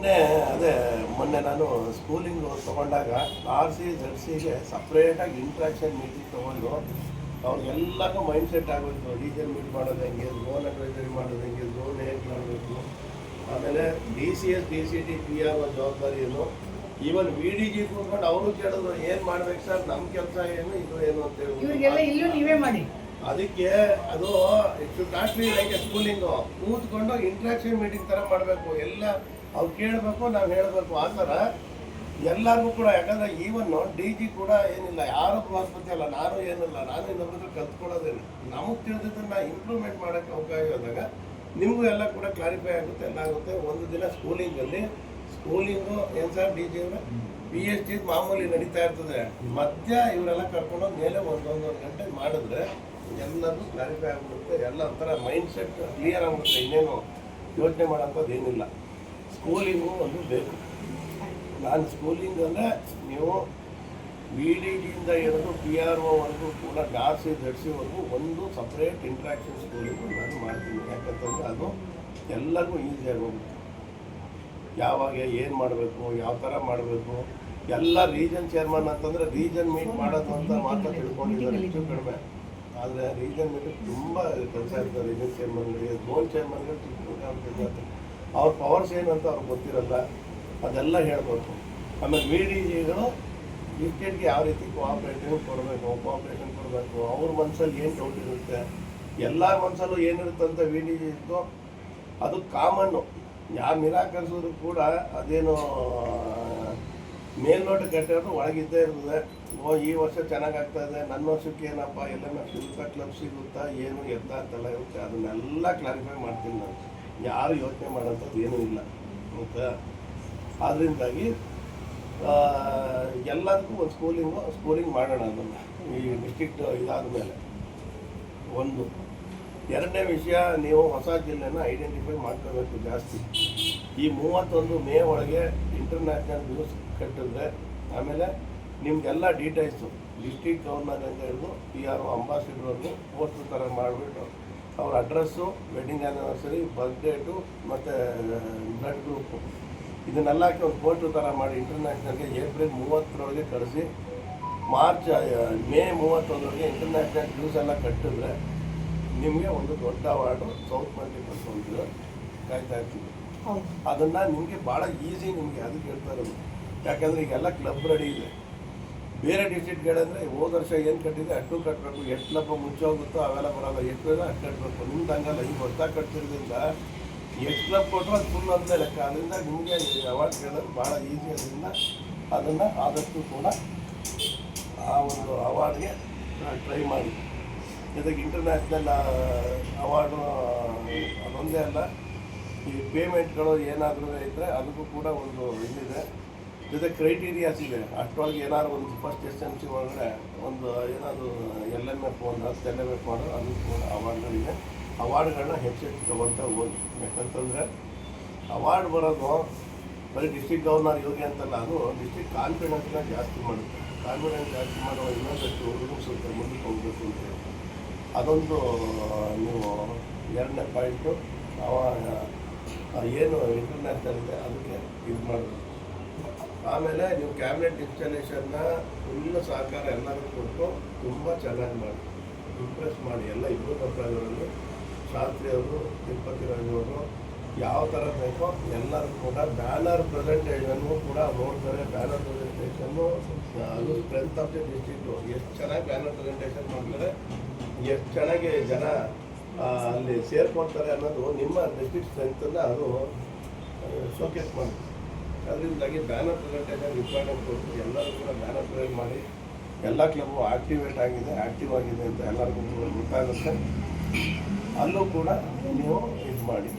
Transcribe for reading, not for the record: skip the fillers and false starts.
ಮೊನ್ನೆ ಅದೇ ಮೊನ್ನೆ ನಾನು ಸ್ಕೂಲಿಂಗ್ ತೊಗೊಂಡಾಗ ಆರ್ ಸಿ ಜೆಡ್ ಸಿಗೆ ಸಪ್ರೇಟಾಗಿ ಇಂಟ್ರಾಕ್ಷನ್ ಮೀಟಿಂಗ್ ತೊಗೊಂಡು ಅವ್ರಿಗೆಲ್ಲನೂ ಮೈಂಡ್ ಸೆಟ್ ಆಗೋಯ್ತು. ರೀಜನ್ ಮೀಟ್ ಮಾಡೋದು ಹೆಂಗೆ, ಝೋನ್ ಅಡ್ವೈಸರಿ ಮಾಡೋದು ಹೆಂಗೆ, ಝೋನ್ ಹೇಗೆ ಮಾಡಬೇಕು, ಆಮೇಲೆ D C S D C T P R ಜವಾಬ್ದಾರಿ ಏನು, ಈವನ್ ವಿ ಡಿ ಜಿ ಕೂತ್ಕೊಂಡು ಅವರು ಕೇಳಿದ್ರು ಏನು ಮಾಡ್ಬೇಕು ಸರ್, ನಮ್ಮ ಕೆಲಸ ಏನು ಇದು ಏನು ಅಂತ ಹೇಳಿ. ಅದಕ್ಕೆ ಅದು it should not be like a schooling, ಕೂತ್ಕೊಂಡು ಇಂಟ್ರಾಕ್ಷನ್ ಮೀಟಿಂಗ್ ಥರ ಮಾಡಬೇಕು. ಎಲ್ಲ ಅವ್ರು ಕೇಳಬೇಕು, ನಾವು ಹೇಳಬೇಕು, ಆ ಥರ ಎಲ್ಲರಿಗೂ ಕೂಡ. ಯಾಕಂದರೆ ಈವನ್ನು ಡಿ ಜಿ ಕೂಡ ಏನಿಲ್ಲ, ಯಾರು ಆಸ್ಪತ್ರೆ ಅಲ್ಲ, ನಾನು ಏನಿಲ್ಲ, ನಾನು ಇನ್ನೊಬ್ಬರು ಕಲ್ತ್ಕೊಳ್ಳೋದೇನು, ನಮಗೆ ತಿಳಿದಿದ್ದನ್ನು ಇಂಪ್ರೂವ್ಮೆಂಟ್ ಮಾಡೋಕ್ಕೆ ಅವಕಾಶ ಆದಾಗ ನಿಮಗೂ ಎಲ್ಲ ಕೂಡ ಕ್ಲಾರಿಫೈ ಆಗುತ್ತೆ, ಎಲ್ಲ ಆಗುತ್ತೆ. ಒಂದು ದಿನ ಸ್ಕೂಲಿಂಗಲ್ಲಿ ಸ್ಕೂಲಿಂಗು ಏನು ಸರ್ ಡಿ ಜಿ ಅವರ ಪಿ ಎಚ್ ಡಿ ಮಾಮೂಲಿ ನಡೀತಾ ಇರ್ತದೆ, ಮಧ್ಯ ಇವರೆಲ್ಲ ಕರ್ಕೊಂಡೋಗಿ ಮೇಲೆ ಒಂದೊಂದು ಗಂಟೆ ಮಾಡಿದ್ರೆ ಎಲ್ಲರೂ ಕ್ಲಾರಿಫೈ ಆಗಿಬಿಡುತ್ತೆ. ಎಲ್ಲ ಒಂಥರ ಮೈಂಡ್ ಸೆಟ್ ಕ್ಲಿಯರ್ ಆಗಿಬಿಡುತ್ತೆ. ಇನ್ನೇನು ಯೋಚನೆ ಮಾಡೋಂಥದ್ದು ಏನಿಲ್ಲ. ಸ್ಕೂಲಿಂಗು ಒಂದು ಬೇಕು. ನಾನು ಸ್ಕೂಲಿಂಗ್ ಅಂದರೆ ನೀವು ವಿ ಡಿ ಜಿಯಿಂದ ಹಿಡಿದು ಪಿ ಆರ್ ಒವರೆಗೂ ಕೂಡ ಸಿ ಜಡ್ಸಿವರೆಗೂ ಒಂದು ಸಪ್ರೇಟ್ ಇಂಟ್ರಾಕ್ಷನ್ ಸ್ಕೂಲಿಂಗು ನಾನು ಮಾಡ್ತೀನಿ. ಯಾಕಂತಂದರೆ ಅದು ಎಲ್ಲರಿಗೂ ಈಸಿಯಾಗಿ ಹೋಗುತ್ತೆ. ಯಾವಾಗ ಏನು ಮಾಡಬೇಕು, ಯಾವ ಥರ ಮಾಡಬೇಕು, ಎಲ್ಲ ರೀಜನ್ ಚೇರ್ಮನ್ ಅಂತಂದರೆ ರೀಜನ್ ಮೀಟ್ ಮಾಡೋದು ಅಂತ ಮಾತ್ರ ತಿಳ್ಕೊಂಡಿದ್ದಾರೆ ಹೆಚ್ಚು ಕಡಿಮೆ. ಆದರೆ ರೀಜನ್ ಮೀಟಿಂಗ್ ತುಂಬ ಕೆಲಸ ಇರ್ತದೆ. ರೀಜನ್ ಚೇರ್ಮನ್ಗಳಿಗೆ, ಝೋನ್ ಚೇರ್ಮನ್ಗಳು ತಿಳ್ಕೊಂಡು ಅವ್ರ ಪವರ್ಸ್ ಏನಂತ ಅವ್ರಿಗೆ ಗೊತ್ತಿರಲ್ಲ, ಅದೆಲ್ಲ ಹೇಳಬೇಕು. ಆಮೇಲೆ ವಿ ಡಿ ಜಿಗಳು ಡಿಸ್ಟ್ರಿಕ್ಟ್ಗೆ ಯಾವ ರೀತಿ ಕೋಆಪ್ರೇಷನ್ ಕೊಡಬೇಕು, ಅವ್ರ ಮನಸ್ಸಲ್ಲಿ ಏನು ಡೌಟ್ ಇರುತ್ತೆ, ಎಲ್ಲರ ಮನಸ್ಸಲ್ಲೂ ಏನಿರುತ್ತೆ ಅಂತ ವಿ ಡಿ ಜಿ ಇತ್ತು. ಅದು ಕಾಮನ್ನು, ಯಾರು ನಿರಾಕರಿಸೋದು ಕೂಡ ಅದೇನು ಮೇಲ್ನೋಟ ಕೆಟ್ಟದ್ದು ಒಳಗಿದ್ದೇ ಇರ್ತದೆ. ಈ ವರ್ಷ ಚೆನ್ನಾಗಾಗ್ತಾಯಿದೆ, ನನ್ನ ವರ್ಷಕ್ಕೆ ಏನಪ್ಪ ಎಲ್ಲ ಸಿಗುತ್ತಾ, ಕ್ಲಬ್ ಸಿಗುತ್ತಾ, ಏನು ಎತ್ತ ಅಂತೆಲ್ಲ ಇರುತ್ತೆ. ಅದನ್ನೆಲ್ಲ ಕ್ಲಾರಿಫೈ ಮಾಡ್ತೀನಿ ನಾನು. ಯಾರು ಯೋಚನೆ ಮಾಡೋಂಥದ್ದು ಏನೂ ಇಲ್ಲ ಆಯಿತಾ. ಆದ್ದರಿಂದಾಗಿ ಎಲ್ಲದಕ್ಕೂ ಒಂದು ಸ್ಕೂಲಿಂಗ್ ಮಾಡೋಣ ಅದನ್ನು ಈ ಡಿಸ್ಟ್ರಿಕ್ಟ್ ಇದಾದ ಮೇಲೆ. ಒಂದು ಎರಡನೇ ವಿಷಯ, ನೀವು ಹೊಸ ಜಿಲ್ಲೆನ ಐಡೆಂಟಿಫೈ ಮಾಡ್ಕೋಬೇಕು ಜಾಸ್ತಿ. ಈ 31 ಮೇ ಒಳಗೆ ಇಂಟರ್ನ್ಯಾಷನಲ್ ನ್ಯೂಸ್ ಕಟ್ಟಿದ್ರೆ ಆಮೇಲೆ ನಿಮಗೆಲ್ಲ ಡೀಟೇಲ್ಸು ಡಿಸ್ಟ್ರಿಕ್ಟ್ ಗವರ್ನರಿಂದ ಹಿಡಿದು ಪಿ ಆರ್ ಒ ಅಂಬಾಸಿಡರ್ವರೆಗೂ ಪೋಸ್ಟ್ ಥರ ಮಾಡಿಬಿಟ್ಟು ಅವ್ರ ಅಡ್ರೆಸ್ಸು, ವೆಡ್ಡಿಂಗ್ ಆ್ಯನಿವರ್ಸರಿ, ಬರ್ತ್ಡೇಟು ಮತ್ತು ಬ್ಲಡ್ ಗ್ರೂಪು ಇದನ್ನೆಲ್ಲ ಹಾಕಿ ಒಂದು ಪೋಸ್ಟು ಥರ ಮಾಡಿ ಇಂಟರ್ನ್ಯಾಷನಲ್ಗೆ ಏಪ್ರಿಲ್ 30ರೊಳಗೆ ಕಳಿಸಿ ಮೇ 31ರೊಳಗೆ ಇಂಟರ್ನ್ಯಾಷನಲ್ ನ್ಯೂಸ್ ಎಲ್ಲ ಕಟ್ಟಿದ್ರೆ ನಿಮಗೆ ಒಂದು ದೊಡ್ಡ ಅವಾರ್ಡು ಸೌತ್ ಮಲ್ಟಿಪಲ್ಸ್ ಒಂದು ಕಾಯ್ತಾ ಇರ್ತೀವಿ. ಅದನ್ನು ನಿಮಗೆ ಭಾಳ ಈಸಿ, ನಿಮಗೆ ಅದಕ್ಕೆ ಹೇಳ್ತಾ ಇರೋದು. ಯಾಕಂದರೆ ಈಗೆಲ್ಲ ಕ್ಲಬ್ ರೆಡಿ ಇದೆ. ಬೇರೆ ಡಿಸ್ಟ್ರಿಕ್ಟ್ಗಳಂದರೆ ಹೋದ ವರ್ಷ ಏನು ಕಟ್ಟಿದೆ ಅಷ್ಟು ಕಟ್ಟಬೇಕು, ಎಷ್ಟು ಕ್ಲಬ್ ಮುಂಚೆ ಹೋಗುತ್ತೋ ಅವೆಲ್ಲ ಬರೋಲ್ಲ, ಎಷ್ಟು ಬೇಗ ಅಷ್ಟು ಕಟ್ಟಬೇಕು. ನಿಮ್ದು ಹಂಗಲ್ಲ, ಈಗ ಹೊಸ್ದಾಗಿ ಕಟ್ತಿರೋದ್ರಿಂದ ಎಷ್ಟು ಕ್ಲಬ್ ಕೊಟ್ಟರು ಅದು ಫುಲ್ ಅಂತ ಲೆಕ್ಕ. ಅದರಿಂದ ನಿಮಗೆ ಅವಾರ್ಡ್ ಕೇಳೋದು ಭಾಳ ಈಸಿ. ಅದರಿಂದ ಅದನ್ನು ಆದಷ್ಟು ಕೂಡ ಆ ಒಂದು ಅವಾರ್ಡ್ಗೆ ಟ್ರೈ ಮಾಡಿ. ಜೊತೆಗೆ ಇಂಟರ್ನ್ಯಾಷನಲ್ ಅವಾರ್ಡು ಅದೊಂದೇ ಅಲ್ಲ, ಈ ಪೇಮೆಂಟ್ಗಳು ಏನಾದರೂ ಇದ್ದರೆ ಅದಕ್ಕೂ ಕೂಡ ಒಂದು ಇದಿದೆ. ಜೊತೆ ಕ್ರೈಟೀರಿಯಾಸ್ ಇದೆ. ಅಷ್ಟರೊಳಗೆ ಏನಾದ್ರು ಒಂದು ಫಸ್ಟ್ ಎಸ್ ಎಮ್ ಸಿ ಒಳಗಡೆ ಒಂದು ಏನಾದರೂ ಎಲ್ ಎಮ್ ಎಫ್ ಒಂದು 10 LMF ಮಾಡೋದು, ಅದಕ್ಕೂ ಕೂಡ ಅವಾರ್ಡ್ಗಳಿದೆ. ಅವಾರ್ಡ್ಗಳನ್ನ ಹೆಚ್ಚೆಚ್ಚು ತೊಗೊಳ್ತಾ ಹೋಗಿ. ಯಾಕಂತಂದರೆ ಅವಾರ್ಡ್ ಬರೋದು ಬರೀ ಡಿಸ್ಟ್ರಿಕ್ಟ್ ಗವರ್ನರ್ ಯೋಗಿ ಅಂತಲ್ಲ, ಅದು ಡಿಸ್ಟ್ರಿಕ್ಟ್ ಕಾನ್ಫಿಡೆನ್ಸ್ನ ಜಾಸ್ತಿ ಮಾಡುತ್ತೆ. ಕಾನ್ಫಿಡೆನ್ಸ್ ಜಾಸ್ತಿ ಮಾಡುವ ಇನ್ನೊಂದಷ್ಟು ಹುಡುಗಿಸುತ್ತೆ, ಮುಂದಕ್ಕೆ ಹೋಗಬೇಕು ಅಂತೇಳಿ. ಅದೊಂದು ನೀವು ಎರಡನೇ ಪಾಯಿಂಟು. ಏನು ಇಂಟರ್ನ್ಯಾಷನಲ್ ಇದೆ ಅದಕ್ಕೆ ಇದು ಮಾಡಬೇಕು. ಆಮೇಲೆ ನೀವು ಕ್ಯಾಬಿನೆಟ್ ಇನ್ಸ್ಟಾಲೇಷನ್ನ ಫುಲ್ ಸಹಕಾರ ಎಲ್ಲರೂ ಕೊಟ್ಟು ತುಂಬ ಚೆನ್ನಾಗಿ ಮಾಡಿ, ಇಂಪ್ರೆಸ್ ಮಾಡಿ. ಎಲ್ಲ ಇಬ್ಬರು ಪತ್ರಗಳಲ್ಲಿ ಶಾಸ್ತ್ರಿ ಅವರು, ತಿರುಪತಿ ರಾಜವರು ಯಾವ ಥರ ಬೇಕೋ ಎಲ್ಲರೂ ಕೂಡ ಬ್ಯಾನರ್ ಪ್ರೆಸೆಂಟೇಷನ್ನು ಕೂಡ ನೋಡ್ತಾರೆ. ಬ್ಯಾನರ್ ಪ್ರೆಸೆಂಟೇಷನ್ನು ಅದು ಸ್ಟ್ರೆಂತ್ ಆಫ್ ದಿ ಡಿಸ್ಟ್ರಿಕ್ಟು, ಎಷ್ಟು ಚೆನ್ನಾಗಿ ಬ್ಯಾನರ್ ಪ್ರೆಸೆಂಟೇಷನ್ ಮಾಡ್ತಾರೆ, ಎಷ್ಟು ಚೆನ್ನಾಗಿ ಜನ ಅಲ್ಲಿ ಸೇರ್ಕೊಳ್ತಾರೆ ಅನ್ನೋದು ನಿಮ್ಮ ಡಿಸ್ಟ್ರಿಕ್ಟ್ ಸ್ಟ್ರೆಂತನ್ನು ಅದು ಶೋಕೇಸ್ ಮಾಡುತ್ತೆ. ಅದರಿಂದಾಗಿ ಬ್ಯಾನರ್ ಪ್ರೆಸೆಂಟೇಷನ್ ಇಂಪಾರ್ಟೆಂಟ್ ಕೊಟ್ಟು ಎಲ್ಲರೂ ಕೂಡ ಬ್ಯಾನರ್ ಪ್ರೆಸೆಂಟ್ ಮಾಡಿ. ಎಲ್ಲ ಕ್ಲಬ್ಬು ಆಕ್ಟಿವ್ ಆಗಿದೆ ಅಂತ ಎಲ್ಲರಿಗೂ ಗೊತ್ತಾಗುತ್ತೆ. ಅಲ್ಲೂ ಕೂಡ ನೀವು ಇದು ಮಾಡಿ.